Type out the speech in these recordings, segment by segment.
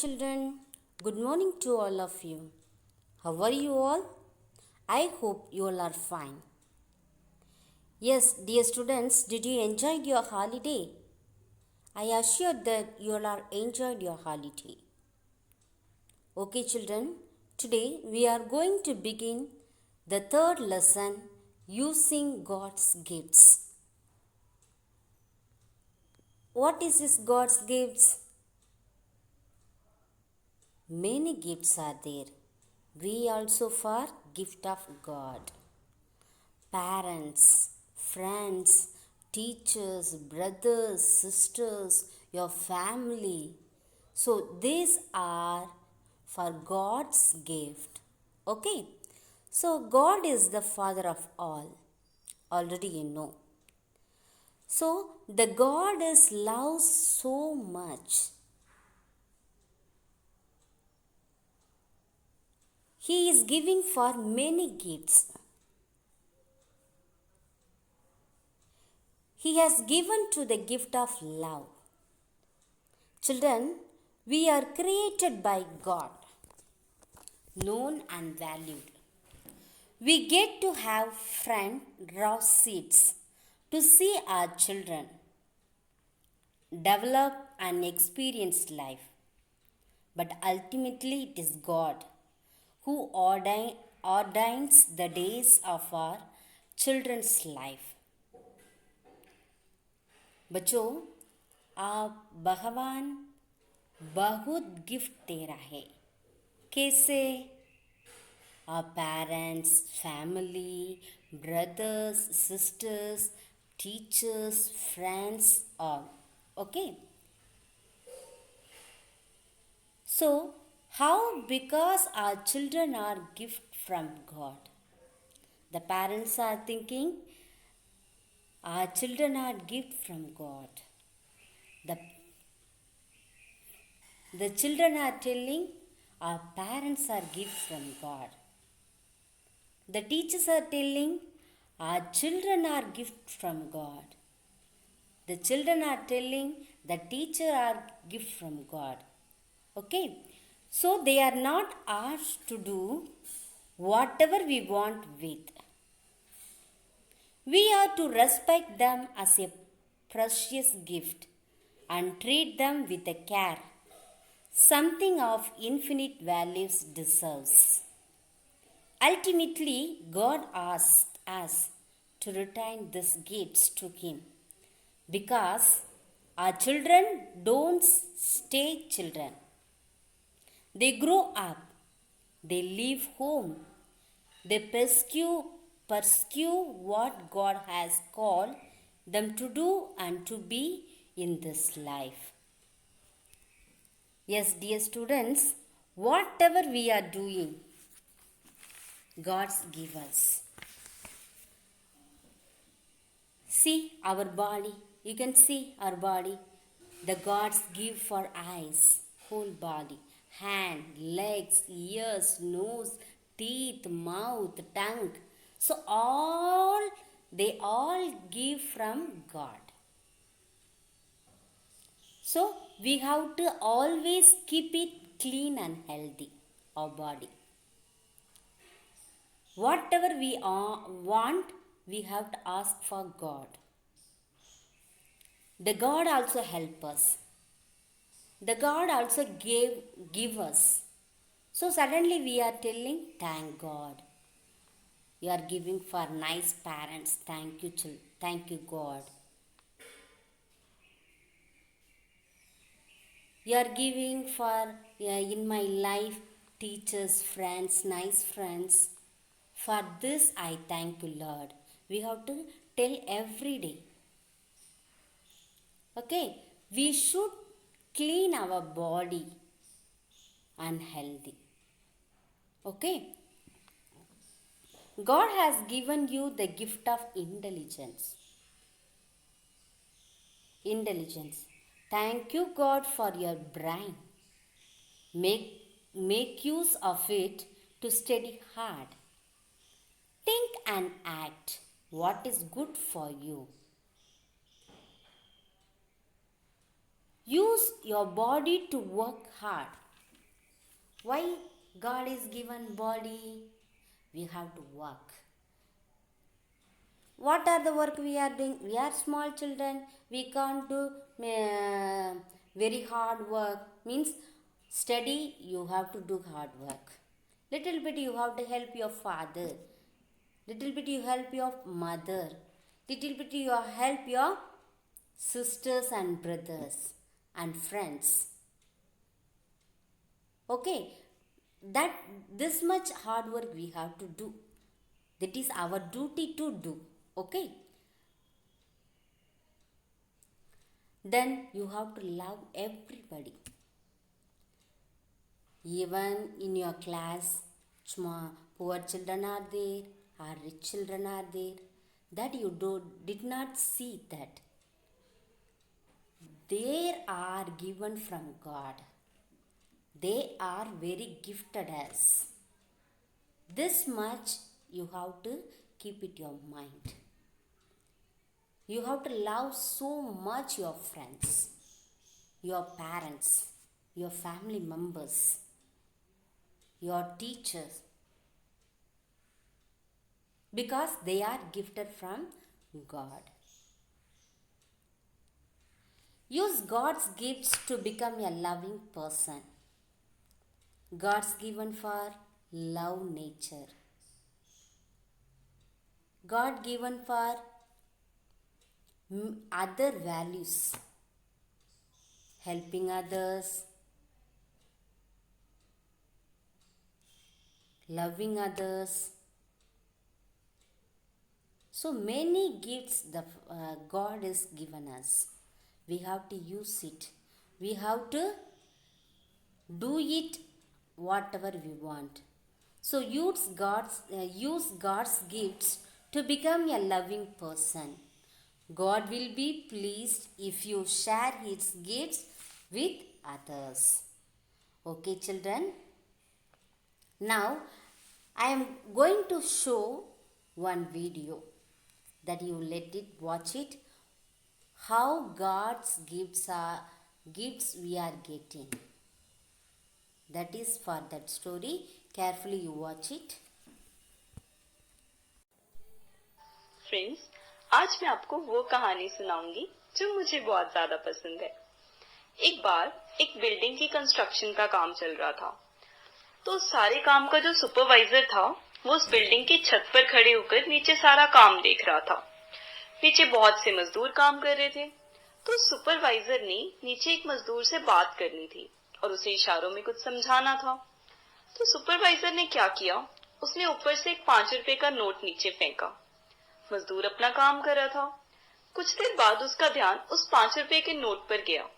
children. Good morning to all of you. How are you all? I hope you all are fine. Yes, dear students, did you enjoy your holiday? I assure that you all are enjoyed your holiday. Okay, children, today we are going to begin the third lesson, using God's gifts. What is this God's gifts? Many gifts are there. We also for gift of God. Parents, friends, teachers, brothers, sisters, your family. So these are for God's gift. Okay. So God is the Father of all. Already you know. So the God is loved so much. He is giving for many gifts. He has given to the gift of love. Children, we are created by God, known and valued. We get to have front row seats to see our children develop and experience life. But ultimately, it is God who ordains the days of our children's life. बच्चों, आप भगवान बहुत gift दे रहा है. कैसे? Our parents, family, brothers, sisters, teachers, friends, all. Okay? So, how? Because our children are gift from God. The parents are thinking, our children are gift from God. The children are telling, our parents are gift from God. The teachers are telling, our children are gift from God. The children are telling, the teacher are gift from God. Okay? So they are not asked to do whatever we want with. We are to respect them as a precious gift and treat them with a care. Something of infinite values deserves. Ultimately, God asked us to return these gifts to Him because our children don't stay children. They grow up, they leave home, they pursue what God has called them to do and to be in this life. Yes, dear students, whatever we are doing, God's give us. See our body. You can see our body. The gods give for eyes, whole body, hand, legs, ears, nose, teeth, mouth, tongue. So they all give from God. So we have to always keep it clean and healthy, our body. Whatever we want, we have to ask for God. The God also help us. The God also give us. So suddenly we are telling, thank God. You are giving for nice parents. Thank you, thank you, God. You are giving for, in my life, teachers, friends, nice friends. For this I thank you, Lord. We have to tell every day. Okay, we should clean our body and healthy. Okay. God has given you the gift of intelligence. Intelligence. Thank you, God, for your brain. Make use of it to study hard. Think and act what is good for you. Use your body to work hard. Why God is given body? We have to work. What are the work we are doing? We are small children. We can't do very hard work. Means study, you have to do hard work. Little bit you have to help your father. Little bit you help your mother. Little bit you help your sisters and brothers and friends. Okay, that this much hard work we have to do. That is our duty to do. Okay. Then you have to love everybody. Even in your class, poor children are there or rich children are there. That you did not see that. They are given from God. They are very gifted as. This much you have to keep it in your mind. You have to love so much your friends, your parents, your family members, your teachers, because they are gifted from God. Use God's gifts to become a loving person. God's given for love nature. God given for other values. Helping others, loving others. So many gifts the God has given us. We have to use it. We have to do it whatever we want. So use God's gifts to become a loving person. God will be pleased if you share His gifts with others. Okay, children. Now, I am going to show one video that you watch it. How God's gifts we are getting. That is for that story. Carefully you watch it. Friends, आज मैं आपको वो कहानी सुनाऊंगी जो मुझे बहुत ज्यादा पसंद है। एक बार एक बिल्डिंग की कंस्ट्रक्शन का काम चल रहा था, तो सारे काम का जो सुपरवाइजर था वो उस बिल्डिंग की छत पर खड़े होकर नीचे सारा काम देख रहा था। नीचे बहुत से मजदूर काम कर रहे थे, तो सुपरवाइजर ने नीचे एक मजदूर से बात करनी थी और उसे इशारों में कुछ समझाना था। तो सुपरवाइजर ने क्या किया, उसने ऊपर से एक 5 रुपए का नोट नीचे फेंका। मजदूर अपना काम कर रहा था। कुछ देर बाद उसका ध्यान उस 5 रुपए के नोट पर गया।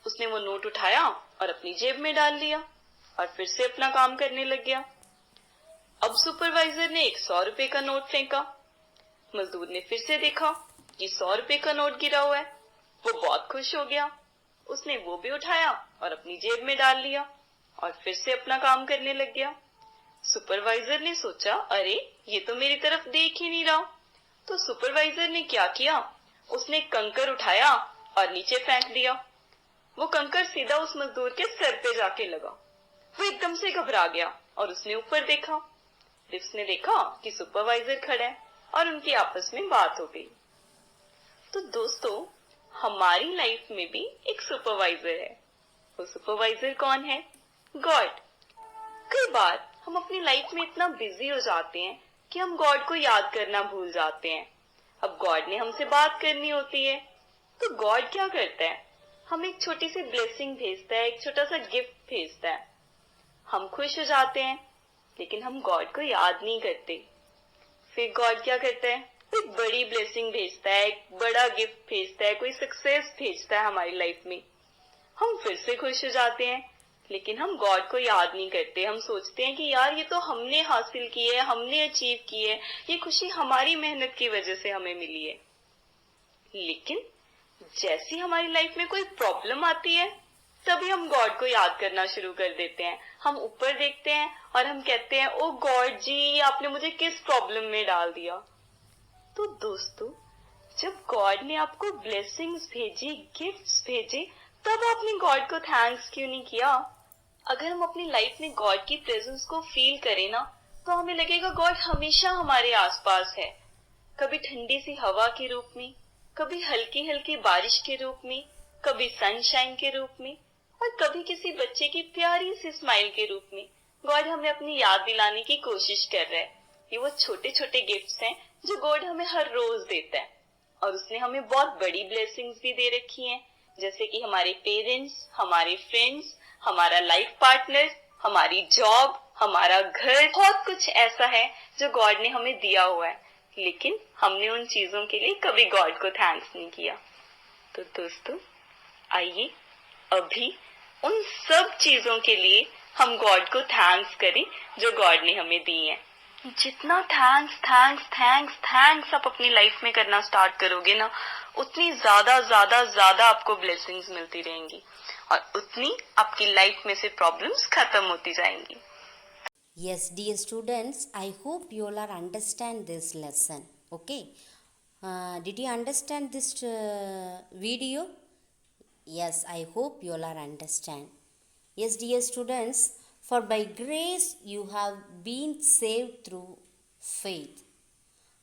उसने वो नोट उठाया और अपनी जेब में डाल लिया और फिर से अपना काम करने लग गया। अब सुपरवाइजर ने एक 100 रुपए का नोट फेंका। मजदूर ने फिर से देखा कि 100 रुपए का नोट गिरा हुआ है। वो बहुत खुश हो गया। उसने वो भी उठाया और अपनी जेब में डाल लिया और फिर से अपना काम करने लग गया। सुपरवाइजर ने सोचा, अरे ये तो मेरी तरफ देख ही नहीं रहा। तो सुपरवाइजर ने क्या किया, उसने कंकर उठाया और नीचे फेंक दिया। वो कंकर सीधा उस मजदूर के सिर पे जाके लगा। वो एकदम से घबरा गया और उसने ऊपर देखा। उसने देखा कि सुपरवाइजर खड़ा है और उनकी आपस में बात हो गई। तो दोस्तों, हमारी लाइफ में भी एक सुपरवाइजर है। वो सुपरवाइजर कौन है? गॉड। कई बार हम अपनी लाइफ में इतना बिजी हो जाते हैं कि हम गॉड को याद करना भूल जाते हैं। अब गॉड ने हमसे बात करनी होती है, तो गॉड क्या करता है, हम एक छोटी सी ब्लेसिंग भेजता है, एक छोटा सा गिफ्ट भेजता है। हम खुश हो जाते हैं, लेकिन हम गॉड को याद नहीं करते। फिर गॉड क्या करता है, कोई बड़ी ब्लेसिंग भेजता है, एक बड़ा गिफ्ट भेजता है, कोई सक्सेस भेजता है हमारी लाइफ में। हम फिर से खुश हो जाते हैं, लेकिन हम गॉड को याद नहीं करते। हम सोचते हैं कि यार ये तो हमने हासिल की है, हमने अचीव की है, ये खुशी हमारी मेहनत की वजह से हमें मिली है। लेकिन जैसी हमारी लाइफ में कोई प्रॉब्लम आती है, तभी हम गॉड को याद करना शुरू कर देते हैं। हम ऊपर देखते हैं और हम कहते हैं, ओ गॉड जी, आपने मुझे किस प्रॉब्लम में डाल दिया। तो दोस्तों, जब गॉड ने आपको ब्लेसिंग्स भेजी, गिफ्ट्स भेजे, तब आपने गॉड को थैंक्स क्यों नहीं किया? अगर हम अपनी लाइफ में गॉड की प्रेजेंस को फील करें ना, तो हमें लगेगा गॉड हमेशा हमारे आसपास है। कभी ठंडी सी हवा के रूप में, कभी हल्की हल्की बारिश के रूप में, कभी सनशाइन के रूप में, और कभी किसी बच्चे की प्यारी सी स्माइल के रूप में गॉड हमें अपनी याद दिलाने की कोशिश कर रहा है। ये वो छोटे छोटे गिफ्ट्स हैं जो गॉड हमें हर रोज देता है। और उसने हमें बहुत बड़ी ब्लेसिंग्स भी दे रखी हैं, जैसे कि हमारे पेरेंट्स, हमारे फ्रेंड्स, हमारा लाइफ पार्टनर, हमारी जॉब, हमारा घर, बहुत कुछ ऐसा है जो गॉड ने हमें दिया हुआ है, लेकिन हमने उन चीजों के लिए कभी गॉड को थैंक्स नहीं किया। तो दोस्तों, आइए अभी उन सब चीजों के लिए हम गॉड को थैंक्स करें जो गॉड ने हमें दी है। जितना थैंक्स थैंक्स थैंक्स थैंक्स आप अपनी लाइफ में करना स्टार्ट करोगे ना, उतनी ज्यादा ज्यादा ज्यादा आपको ब्लेसिंग्स मिलती रहेंगी और उतनी आपकी लाइफ में से प्रॉब्लम्स खत्म होती जाएंगी। Yes, dear students, I hope you all are understand this lesson. Okay. Did you understand this video? Yes, I hope you all are understand. Yes, dear students, for by grace you have been saved through faith.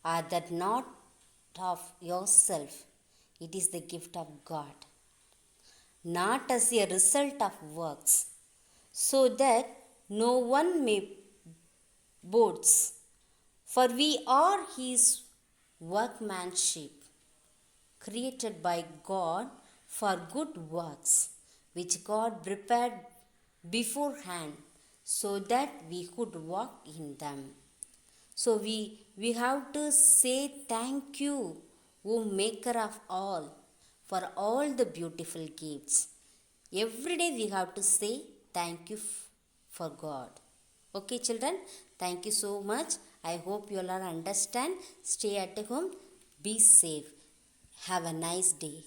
Are that not of yourself? It is the gift of God, not as a result of works, so that no one may boast. For we are his workmanship, created by God for good works, which God prepared beforehand so that we could walk in them. So we have to say thank you, O Maker of all, for all the beautiful gifts. Every day we have to say thank you for God. Okay, children, thank you so much. I hope you all are understand. Stay at home. Be safe. Have a nice day.